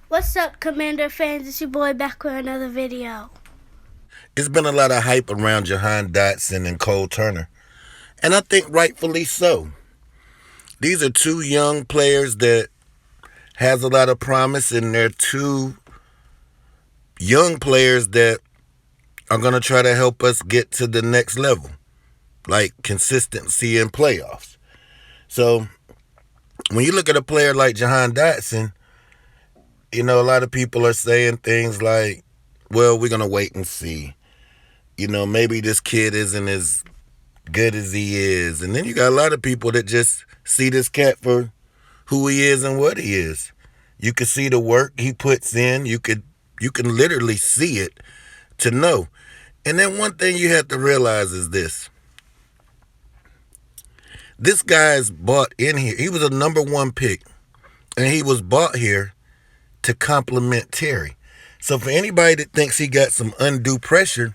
What's up, Commander fans? It's your boy back with another video. It's been a lot of hype around Jahan Dotson and Cole Turner, and I think rightfully so. These are two young players that has a lot of promise, and they're two young players that are going to try to help us get to the next level, like consistency in playoffs. So when you look at a player like Jahan Dotson, a lot of people are saying things like, well, we're going to wait and see. Maybe this kid isn't as good as he is. And then you got a lot of people that just see this cat for who he is and what he is. You can see the work he puts in. You can literally see it to know. And then one thing you have to realize is this. This guy's bought in here. He was a number one pick. And he was bought here to complement Terry. So for anybody that thinks he got some undue pressure,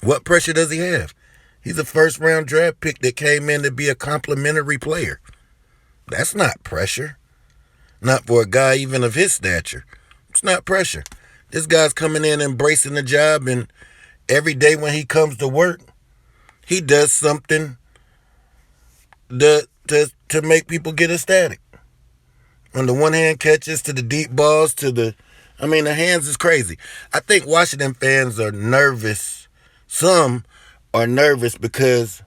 what pressure does he have? He's a first round draft pick that came in to be a complimentary player. That's not pressure. Not for a guy even of his stature. It's not pressure. This guy's coming in embracing the job, and every day when he comes to work, he does something to make people get ecstatic. On the one hand catches to the deep balls the hands is crazy. I think Washington fans are nervous. Some are nervous because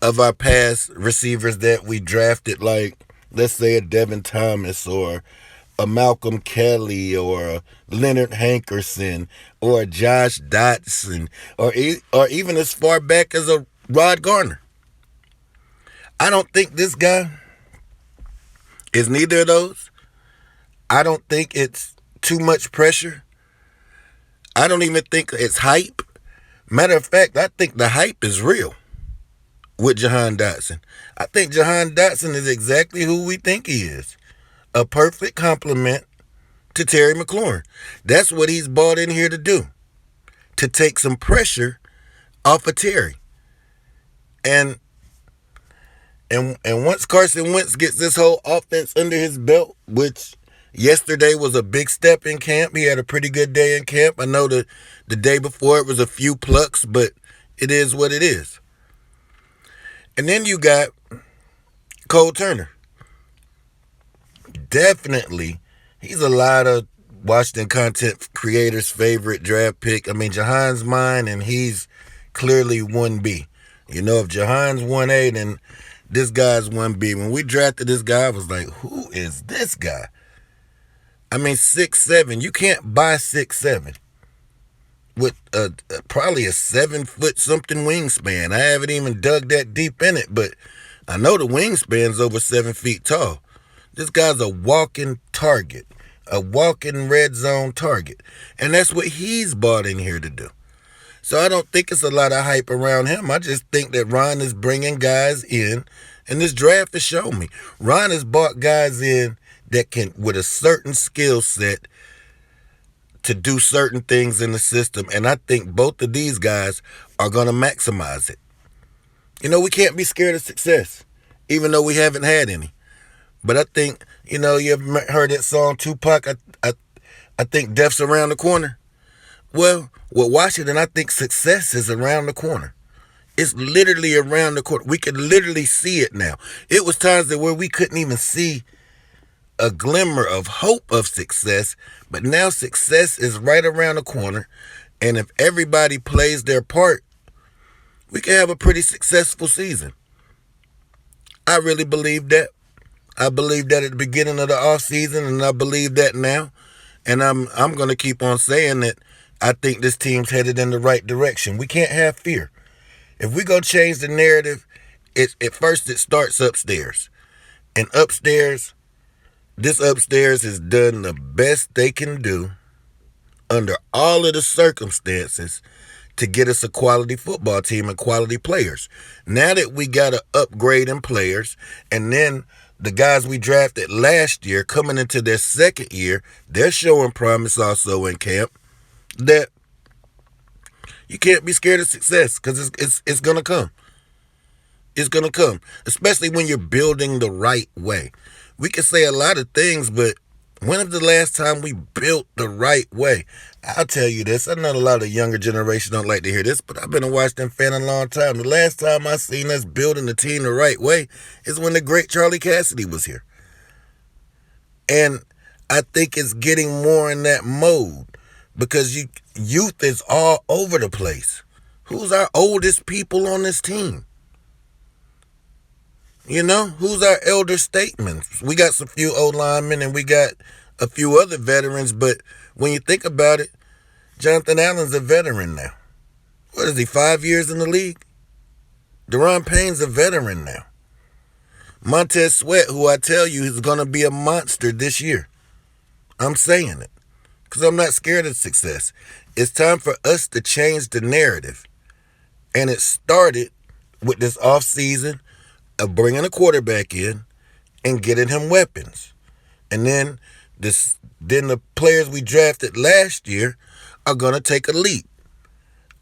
of our past receivers that we drafted, like, let's say, a Devin Thomas or a Malcolm Kelly or a Leonard Hankerson or a Josh Dotson or even as far back as a Rod Garner. I don't think this guy is neither of those. I don't think it's too much pressure. I don't even think it's hype. Matter of fact, I think the hype is real with Jahan Dotson. I think Jahan Dotson is exactly who we think he is. A perfect complement to Terry McLaurin. That's what he's bought in here to do. To take some pressure off of Terry. And once Carson Wentz gets this whole offense under his belt, which yesterday was a big step in camp. He had a pretty good day in camp. I know the day before it was a few plucks, but it is what it is. And then you got Cole Turner. Definitely, he's a lot of Washington content creators' favorite draft pick. Jahan's mine, and he's clearly 1B. If Jahan's 1A, then this guy's 1B. When we drafted this guy, I was like, who is this guy? 6'7". You can't buy 6'7" with probably a 7-foot something wingspan. I haven't even dug that deep in it, but I know the wingspan's over 7 feet tall. This guy's a walking target, a walking red zone target. And that's what he's bought in here to do. So I don't think it's a lot of hype around him. I just think that Ron is bringing guys in, and this draft has shown me. Ron has bought guys in that can, with a certain skill set, to do certain things in the system. And I think both of these guys are going to maximize it. We can't be scared of success, even though we haven't had any. But I think, you ever heard that song, Tupac, I think death's around the corner? Well, with Washington, I think success is around the corner. It's literally around the corner. We can literally see it now. It was times where we couldn't even see a glimmer of hope of success, but now success is right around the corner. And if everybody plays their part, we can have a pretty successful season. I really believe that. I believed that at the beginning of the offseason, and I believe that now. And I'm going to keep on saying that I think this team's headed in the right direction. We can't have fear. If we go change the narrative, at first it starts upstairs. And this upstairs has done the best they can do under all of the circumstances to get us a quality football team and quality players. Now that we got to upgrade in players, and then the guys we drafted last year coming into their second year, they're showing promise also in camp, that you can't be scared of success, because it's going to come. It's going to come, especially when you're building the right way. We can say a lot of things, but When is the last time we built the right way? I'll tell you this. I know a lot of the younger generation don't like to hear this, but I've been a Washington fan a long time. The last time I seen us building the team the right way is when the great Charlie Cassidy was here. And I think it's getting more in that mode because youth is all over the place. Who's our oldest people on this team? You know, who's our elder statesmen? We got some few old linemen and we got a few other veterans, but when you think about it, Jonathan Allen's a veteran now. What is he, 5 years in the league? Deron Payne's a veteran now. Montez Sweat, who I tell you is going to be a monster this year. I'm saying it because I'm not scared of success. It's time for us to change the narrative. And it started with this offseason of bringing a quarterback in and getting him weapons. And then the players we drafted last year are going to take a leap.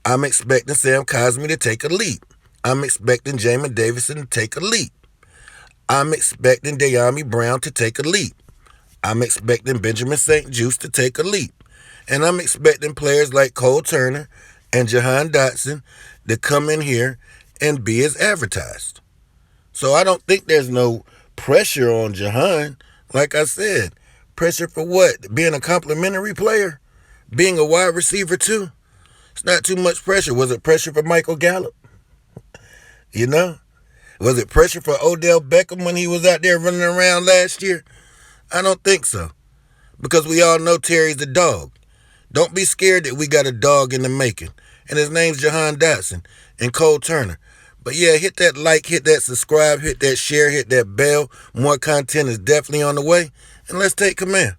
I'm expecting Sam Cosmi to take a leap. I'm expecting Jamin Davidson to take a leap. I'm expecting De'Ami Brown to take a leap. I'm expecting Benjamin St. Juste to take a leap. And I'm expecting players like Cole Turner and Jahan Dotson to come in here and be as advertised. So I don't think there's no pressure on Jahan. Like I said, pressure for what? Being a complimentary player? Being a wide receiver too? It's not too much pressure. Was it pressure for Michael Gallup? You know? Was it pressure for Odell Beckham when he was out there running around last year? I don't think so. Because we all know Terry's the dog. Don't be scared that we got a dog in the making. And his name's Jahan Dotson and Cole Turner. But yeah, hit that like, hit that subscribe, hit that share, hit that bell. More content is definitely on the way. And let's take command.